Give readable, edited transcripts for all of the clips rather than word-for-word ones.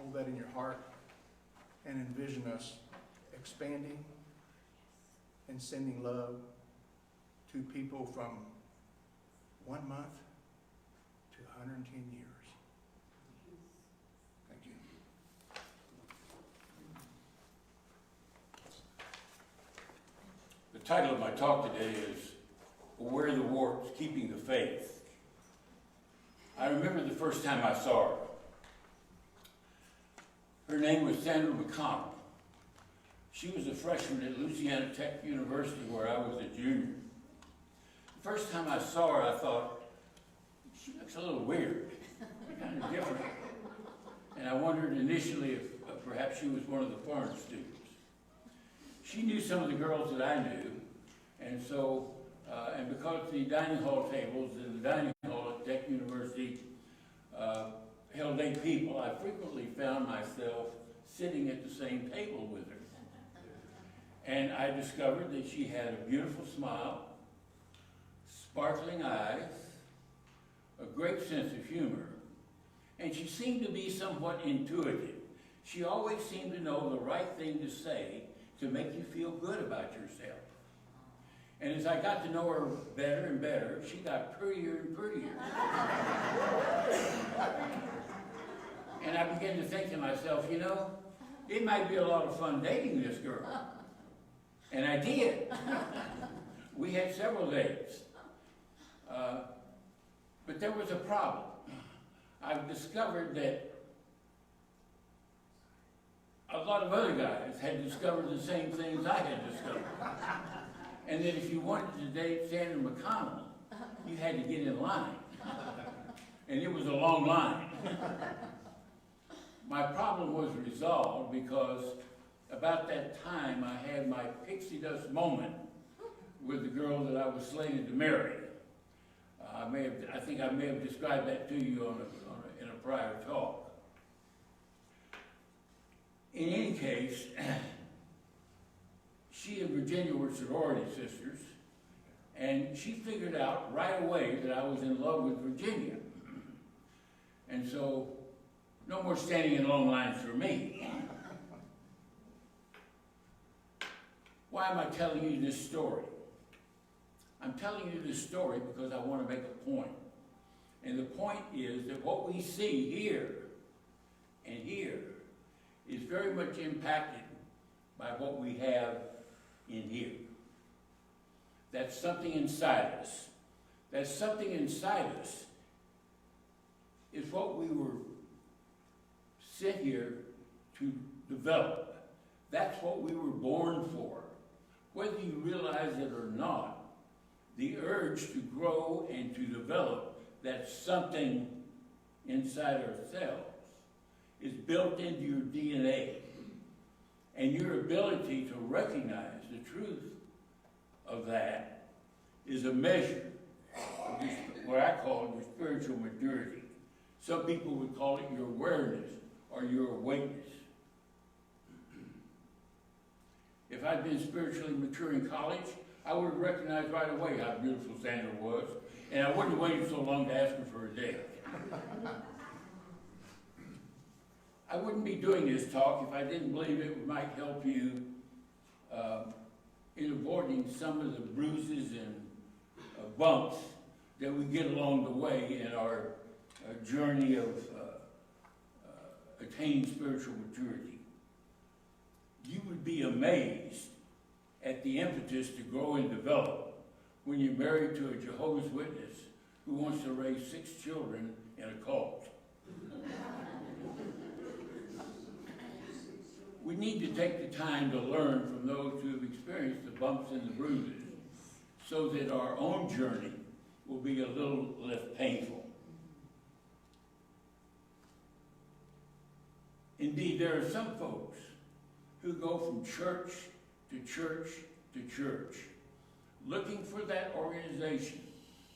hold that in your heart and envision us expanding and sending love to people from 1 month to 110 years. Thank you. The title of my talk today is Where the Warts, Keeping the Faith. I remember the first time I saw her. Her name was Sandra McConnell. She was a freshman at Louisiana Tech University where I was a junior. The first time I saw her, I thought, she looks a little weird, kind of different. And I wondered initially if perhaps she was one of the foreign students. She knew some of the girls that I knew, and so, and because the dining hall tables in the dining hall at Tech University held 8 people, I frequently found myself sitting at the same table with her. And I discovered that she had a beautiful smile, sparkling eyes, a great sense of humor, and she seemed to be somewhat intuitive. She always seemed to know the right thing to say to make you feel good about yourself. And as I got to know her better and better, she got prettier and prettier. And I began to think to myself, you know, it might be a lot of fun dating this girl. And I did. We had several dates. But there was a problem. I've discovered that a lot of other guys had discovered the same things I had discovered. And that if you wanted to date Sandra McConnell, you had to get in line. And it was a long line. My problem was resolved because about that time I had my pixie dust moment with the girl that I was slated to marry. I think I may have described that to you in a prior talk. In any case, she and Virginia were sorority sisters, and she figured out right away that I was in love with Virginia. And so, no more standing in long lines for me. Why am I telling you this story? I'm telling you this story because I want to make a point. And the point is that what we see here and here is very much impacted by what we have in here. That's something inside us. That something inside us is what we were sent here to develop. That's what we were born for. Whether you realize it or not, the urge to grow and to develop that something inside ourselves is built into your DNA. And your ability to recognize the truth of that is a measure of what I call your spiritual maturity. Some people would call it your awareness or your awakeness. If I'd been spiritually mature in college, I would have recognized right away how beautiful Sandra was, and I wouldn't have waited so long to ask her for a date. I wouldn't be doing this talk if I didn't believe it might help you in avoiding some of the bruises and bumps that we get along the way in our journey of attaining spiritual maturity. You would be amazed at the impetus to grow and develop when you're married to a Jehovah's Witness who wants to raise 6 children in a cult. We need to take the time to learn from those who have experienced the bumps and the bruises so that our own journey will be a little less painful. Indeed, there are some folks who go from church to church to church, looking for that organization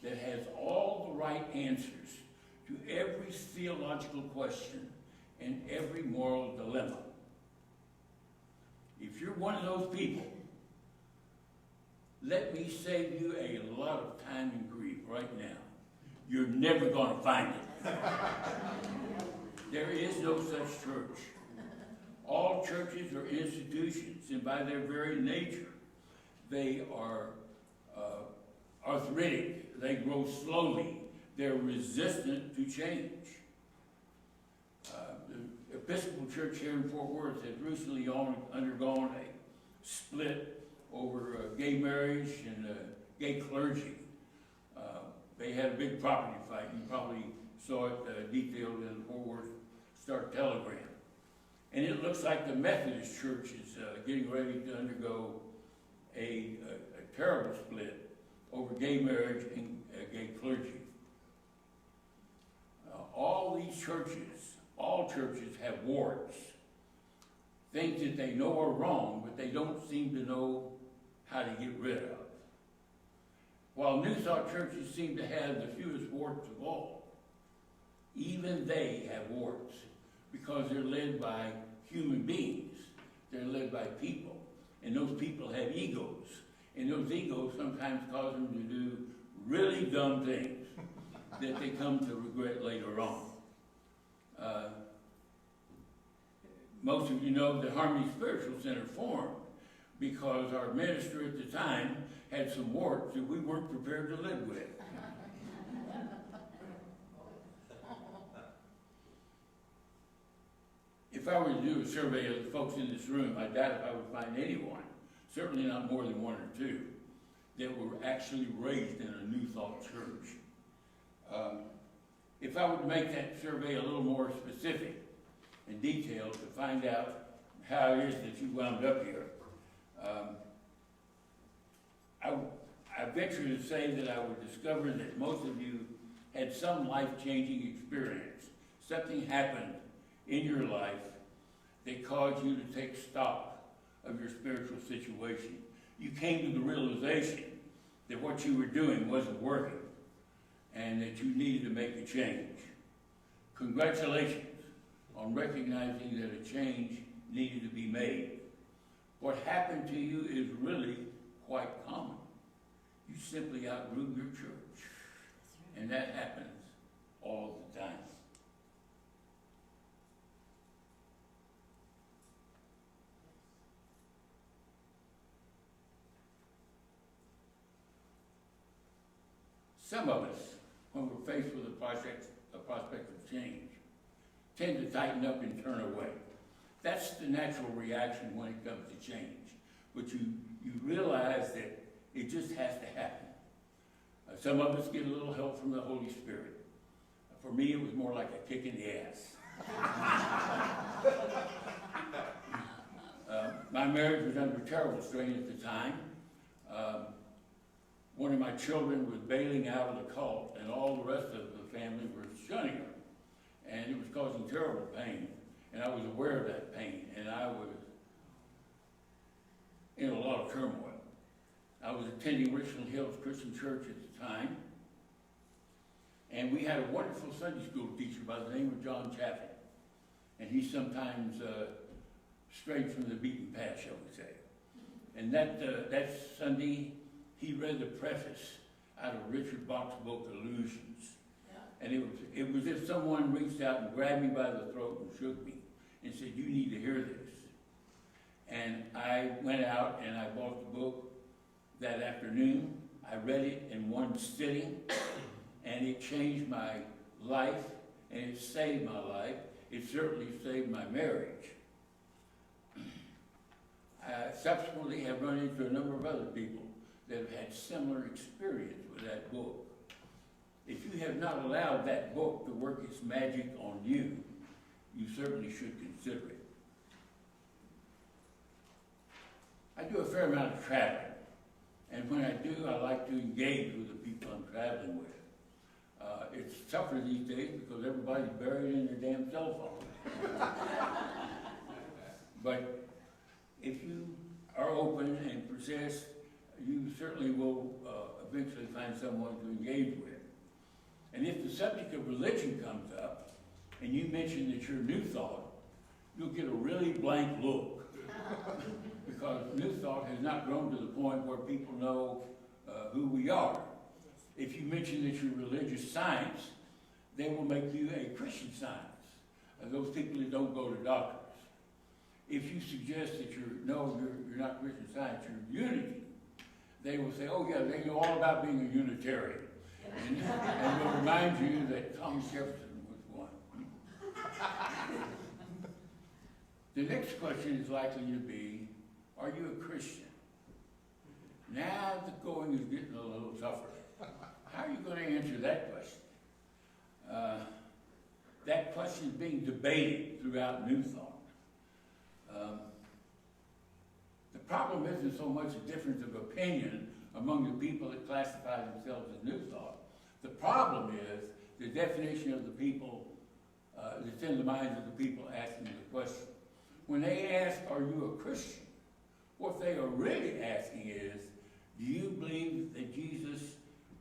that has all the right answers to every theological question and every moral dilemma. If you're one of those people, let me save you a lot of time and grief right now. You're never going to find it. There is no such church. All churches are institutions, and by their very nature, they are arthritic. They grow slowly. They're resistant to change. The Episcopal Church here in Fort Worth has recently undergone a split over gay marriage and gay clergy. They had a big property fight. You probably saw it detailed in the Fort Worth Star-Telegram. And it looks like the Methodist Church is getting ready to undergo a terrible split over gay marriage and gay clergy. All churches have warts, things that they know are wrong, but they don't seem to know how to get rid of. While New Thought churches seem to have the fewest warts of all, even they have warts because they're led by human beings. They're led by people, and those people have egos, and those egos sometimes cause them to do really dumb things that they come to regret later on. Most of you know the Harmony Spiritual Center formed because our minister at the time had some warts that we weren't prepared to live with. If I were to do a survey of the folks in this room, I doubt if I would find anyone, certainly not more than one or two, that were actually raised in a New Thought church. If I were to make that survey a little more specific and detailed to find out how it is that you wound up here, I venture to say that I would discover that most of you had some life-changing experience. Something happened in your life that caused you to take stock of your spiritual situation. You came to the realization that what you were doing wasn't working and that you needed to make a change. Congratulations on recognizing that a change needed to be made. What happened to you is really quite common. You simply outgrew your church, and that happens all the time. Some of us, when we're faced with a prospect of change, tend to tighten up and turn away. That's the natural reaction when it comes to change. But you realize that it just has to happen. Some of us get a little help from the Holy Spirit. For me, it was more like a kick in the ass. My marriage was under terrible strain at the time. One of my children was bailing out of the cult, and all the rest of the family were shunning her. And it was causing terrible pain, and I was aware of that pain, and I was in a lot of turmoil. I was attending Richland Hills Christian Church at the time, and we had a wonderful Sunday school teacher by the name of John Chaffin, and he sometimes strayed from the beaten path, shall we say. And that Sunday, he read the preface out of Richard Bach's book, Illusions. And it was as if someone reached out and grabbed me by the throat and shook me and said, "You need to hear this." And I went out and I bought the book that afternoon. I read it in one sitting, and it changed my life, and it saved my life. It certainly saved my marriage. I subsequently have run into a number of other people that have had similar experience with that book. If you have not allowed that book to work its magic on you, you certainly should consider it. I do a fair amount of traveling, and when I do, I like to engage with the people I'm traveling with. It's tougher these days because everybody's buried in their damn cell phone. But if you are open and persist, you certainly will eventually find someone to engage with. And if the subject of religion comes up, and you mention that you're New Thought, you'll get a really blank look. Because New Thought has not grown to the point where people know who we are. If you mention that you're religious science, they will make you a Christian Science. those people that don't go to doctors. If you suggest that you're not Christian Science, you're unity, they will say, oh yeah, they know all about being a Unitarian. And they'll remind you that Thomas Jefferson was one. The next question is likely to be, are you a Christian? Now the going is getting a little tougher. How are you going to answer that question? That question is being debated throughout New Thought. The problem isn't so much a difference of opinion among the people that classify themselves as New Thought. The problem is the definition of the people that's in the minds of the people asking the question. When they ask, are you a Christian? What they are really asking is, do you believe that Jesus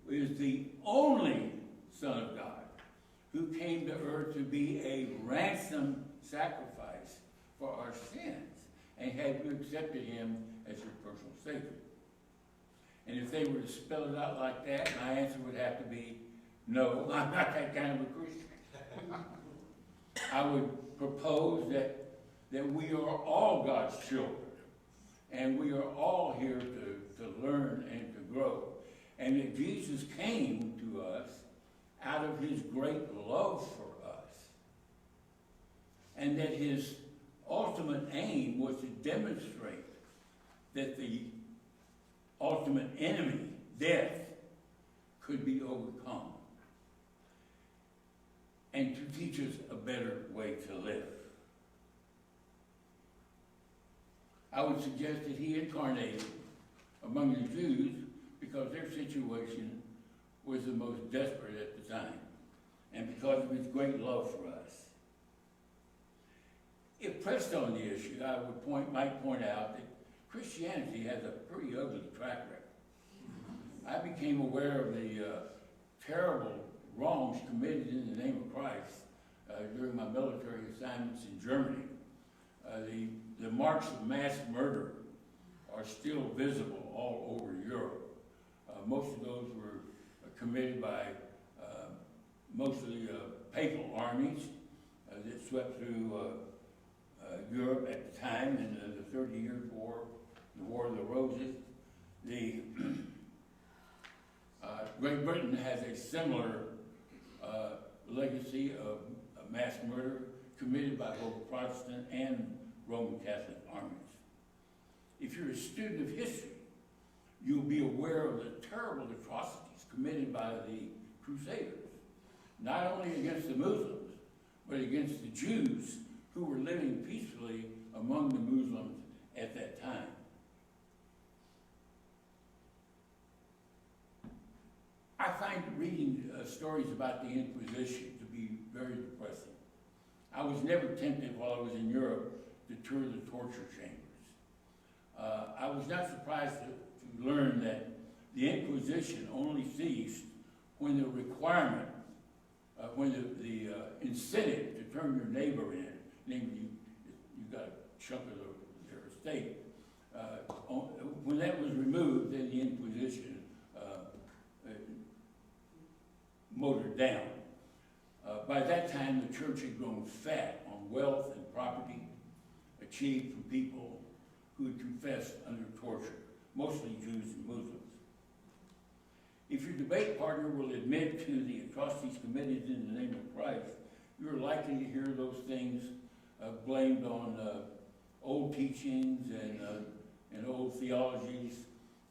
is the only Son of God who came to earth to be a ransom sacrifice for our sins? And have you accepted him as your personal Savior? And if they were to spell it out like that, my answer would have to be, no, I'm not that kind of a Christian. I would propose that we are all God's children, and we are all here to learn and to grow. And that Jesus came to us out of his great love for us. And that his ultimate aim was to demonstrate that the ultimate enemy, death, could be overcome. And to teach us a better way to live. I would suggest that he incarnated among the Jews because their situation was the most desperate at the time, and because of his great love for us. If pressed on the issue, I might point out that Christianity has a pretty ugly track record. I became aware of the terrible wrongs committed in the name of Christ during my military assignments in Germany. The marks of mass murder are still visible all over Europe. Most of those were committed by mostly papal armies that swept through Europe at the time in the 30 Years' War, the War of the Roses. Great Britain has a similar legacy of mass murder committed by both Protestant and Roman Catholic armies. If you're a student of history, you'll be aware of the terrible atrocities committed by the Crusaders, not only against the Muslims, but against the Jews who were living peacefully among the Muslims at that time. I find reading stories about the Inquisition to be very depressing. I was never tempted while I was in Europe to tour the torture chambers. I was not surprised to learn that the Inquisition only ceased when the requirement, when the incentive to turn your neighbor in, namely you got a chunk of their estate, when that was removed, then the Inquisition motored down. By that time, the church had grown fat on wealth and property achieved from people who had confessed under torture, mostly Jews and Muslims. If your debate partner will admit to the atrocities committed in the name of Christ, you're likely to hear those things blamed on old teachings and old theologies,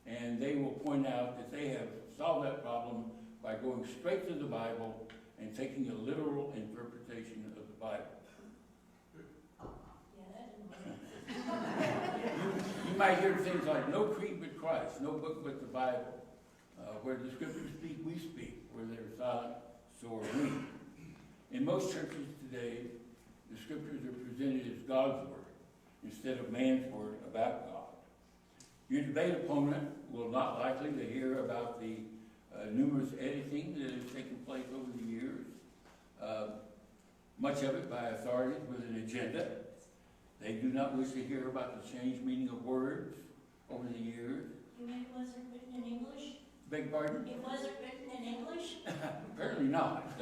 and they will point out that they have solved that problem by going straight to the Bible and taking a literal interpretation of the Bible. You might hear things like, no creed but Christ, no book but the Bible. Where the scriptures speak, we speak. Where they're silent, so are we. In most churches today, the scriptures are presented as God's word instead of man's word about God. Your debate opponent will not likely to hear about the numerous editing that has taken place over the years, much of it by authorities with an agenda. They do not wish to hear about the changed meaning of words over the years. You mean it wasn't written in English? Beg pardon? It wasn't written in English? Apparently not.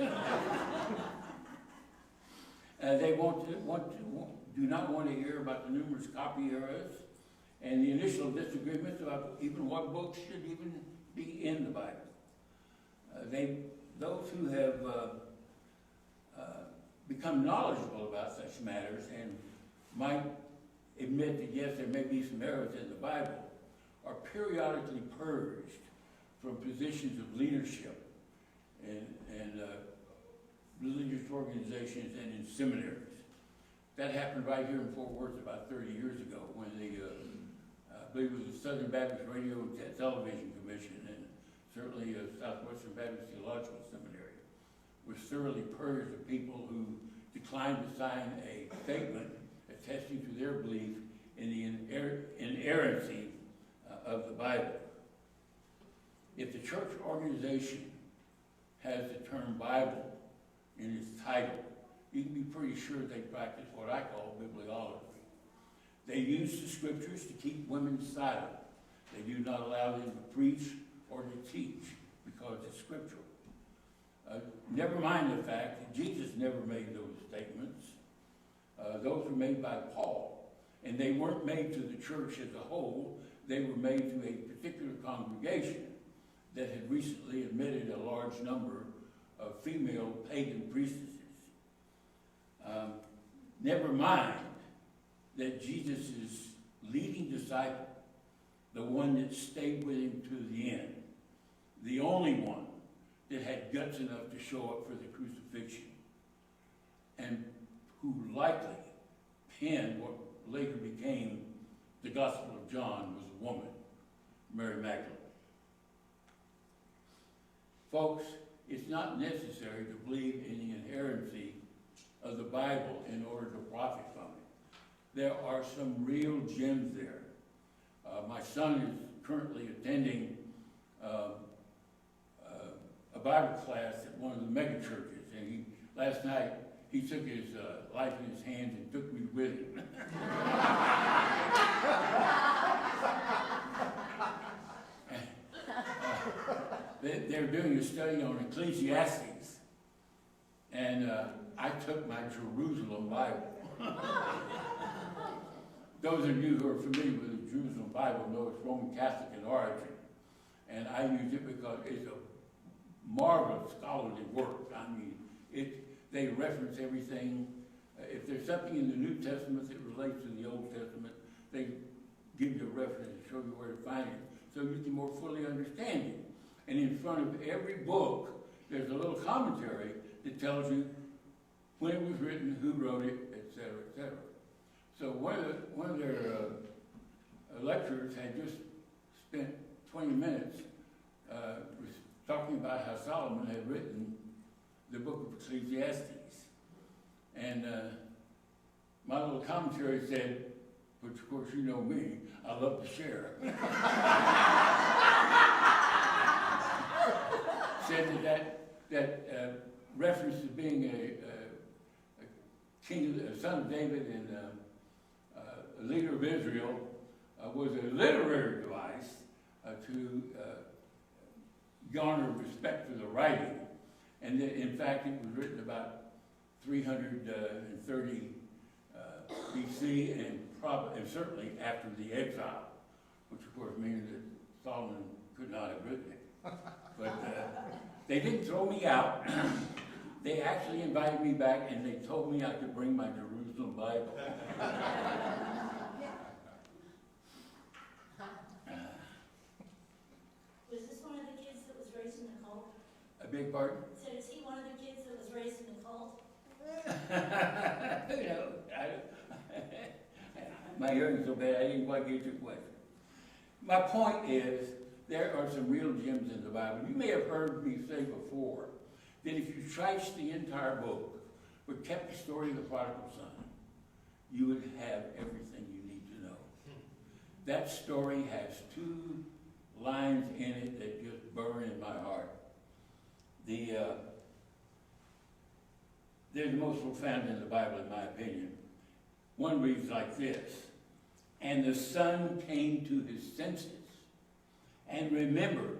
They do not want to hear about the numerous copy errors and the initial disagreements about even what books should even be in the Bible. Those who have become knowledgeable about such matters and might admit that yes, there may be some errors in the Bible, are periodically purged from positions of leadership in religious organizations and in seminaries. That happened right here in Fort Worth about 30 years ago when the, I believe it was the Southern Baptist Radio and Television Commission and certainly Southwestern Baptist Theological Seminary was thoroughly purged of people who declined to sign a statement attesting to their belief in the inerrancy of the Bible. If the church organization has the term Bible in its title, you can be pretty sure they practice what I call bibliolatry. They use the scriptures to keep women silent. They do not allow them to preach or to teach because it's scriptural. Never mind the fact that Jesus never made those statements. Those were made by Paul, and they weren't made to the church as a whole. They were made to a particular congregation that had recently admitted a large number of female pagan priestesses. Never mind that Jesus' leading disciple, the one that stayed with him to the end, the only one that had guts enough to show up for the crucifixion, and who likely penned what later became the Gospel of John, was a woman, Mary Magdalene. Folks, it's not necessary to believe in the inerrancy of the Bible in order to profit from it. There are some real gems there. My son is currently attending a Bible class at one of the mega churches, and last night he took his life in his hands and took me with him. They're doing a study on Ecclesiastes, and I took my Jerusalem Bible. Those of you who are familiar with the Jerusalem Bible know it's Roman Catholic in origin, and I use it because it's a marvelous scholarly work. I mean, they reference everything. If there's something in the New Testament that relates to the Old Testament, they give you a reference and show you where to find it so you can more fully understand it. And in front of every book, there's a little commentary that tells you when it was written, who wrote it, etc., etc. So one of their lecturers had just spent 20 minutes talking about how Solomon had written the book of Ecclesiastes. And my little commentary said, which of course you know me, I love to share. Said that reference to being a king, a son of David, and a leader of Israel was a literary device to garner respect for the writing, and that in fact it was written about 330 BC, and certainly after the exile, which of course means that Solomon could not have written it. But they didn't throw me out. They actually invited me back, and they told me I could bring my Jerusalem Bible. Was this one of the kids that was raised in the cult? A big pardon? So is he one of the kids that was raised in the cult? You know, my hearing's so bad I didn't quite get your question. My point is, there are some real gems in the Bible. You may have heard me say before that if you traced the entire book, but kept the story of the prodigal son, you would have everything you need to know. That story has two lines in it that just burn in my heart. They're the most profound in the Bible, in my opinion. One reads like this: "And the son came to his senses and remembered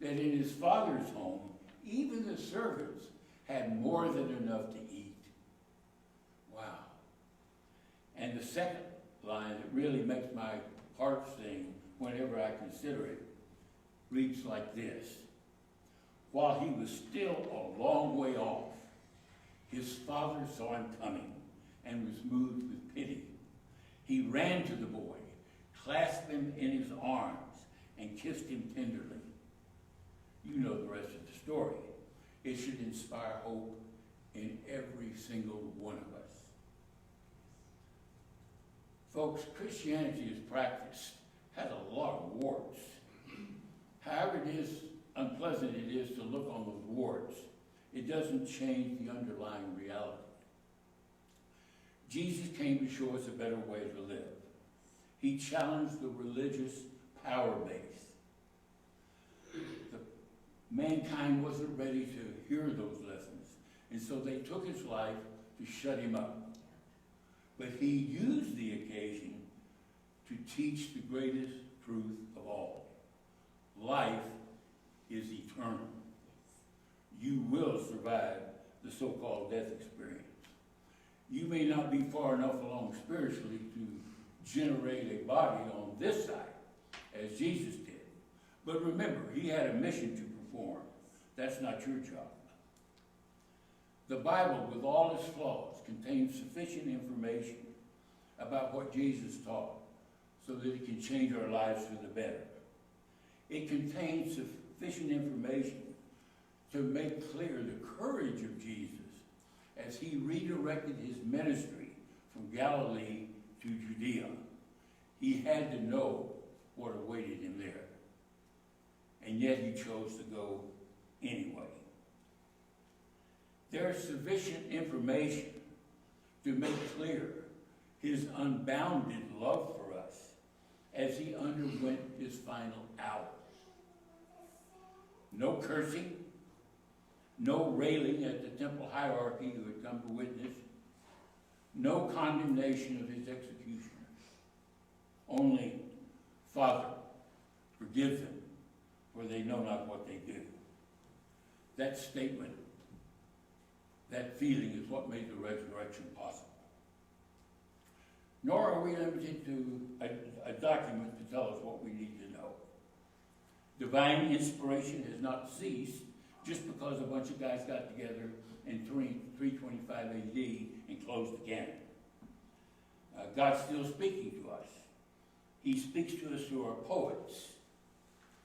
that in his father's home, even the servants had more than enough to eat. Wow. And the second line that really makes my heart sing whenever I consider it reads like this. While he was still a long way off, his father saw him coming and was moved with pity. He ran to the boy, clasped him in his arms, and kissed him tenderly. You know the rest of the story. It should inspire hope in every single one of us. Folks, Christianity as practiced has a lot of warts. However unpleasant it is to look on those warts, it doesn't change the underlying reality. Jesus came to show us a better way to live. He challenged the religious power base. Mankind wasn't ready to hear those lessons, and so they took his life to shut him up. But he used the occasion to teach the greatest truth of all. Life is eternal. You will survive the so-called death experience. You may not be far enough along spiritually to generate a body on this side, as Jesus did. But remember, he had a mission to perform. That's not your job. The Bible, with all its flaws, contains sufficient information about what Jesus taught so that it can change our lives for the better. It contains sufficient information to make clear the courage of Jesus as he redirected his ministry from Galilee to Judea. He had to know what awaited him there. And yet he chose to go anyway. There is sufficient information to make clear his unbounded love for us as he underwent his final hour. No cursing, no railing at the temple hierarchy who had come to witness, no condemnation of his executioners. Only, Father, forgive them, for they know not what they do. That statement, that feeling is what made the resurrection possible. Nor are we limited to a document to tell us what we need to know. Divine inspiration has not ceased just because a bunch of guys got together in 325 AD and closed the canon. God's still speaking to us. He speaks to us through our poets,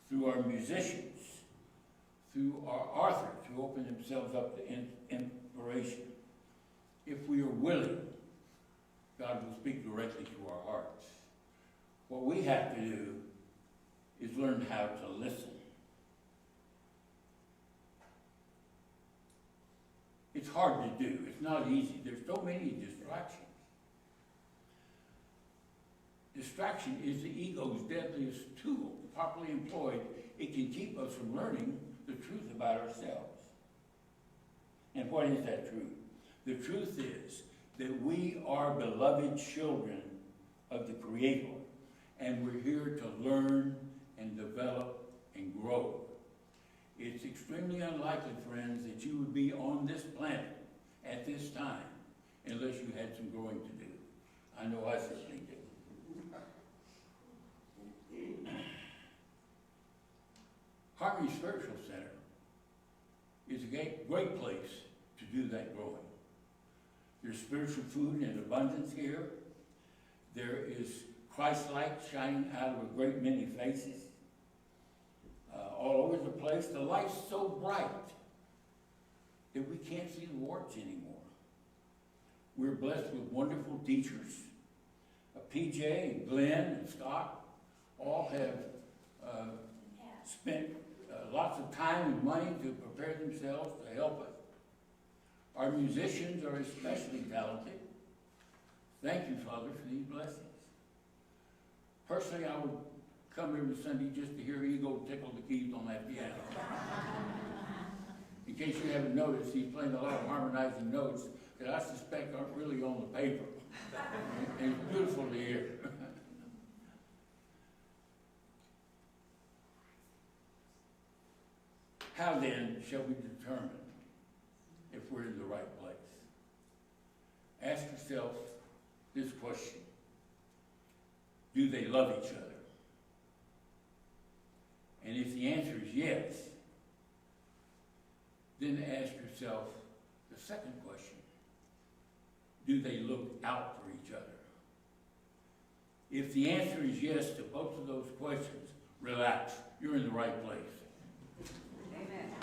through our musicians, through our authors who open themselves up to inspiration. If we are willing, God will speak directly to our hearts. What we have to do is learn how to listen. It's hard to do. It's not easy. There's so many distractions. Distraction is the ego's deadliest tool. Properly employed, it can keep us from learning the truth about ourselves. And what is that truth? The truth is that we are beloved children of the Creator, and we're here to learn and develop and grow. It's extremely unlikely, friends, that you would be on this planet at this time unless you had some growing to do. I know I certainly do. Harmony Spiritual Center is a great place to do that growing. There's spiritual food in abundance here. There is Christ light shining out of a great many faces. All over the place, the light's so bright that we can't see the warts anymore. We're blessed with wonderful teachers. PJ and Glenn and Scott all have spent lots of time and money to prepare themselves to help us. Our musicians are especially talented. Thank you, Father, for these blessings. Personally, I would come every Sunday just to hear Ego tickle the keys on that piano. In case you haven't noticed, he's playing a lot of harmonizing notes that I suspect aren't really on the paper. And it's beautiful to hear. How then shall we determine if we're in the right place? Ask yourself yourself this question. Do they love each other? And if the answer is yes, then ask yourself the second question. Do they look out for each other? If the answer is yes to both of those questions, relax. You're in the right place. Amen.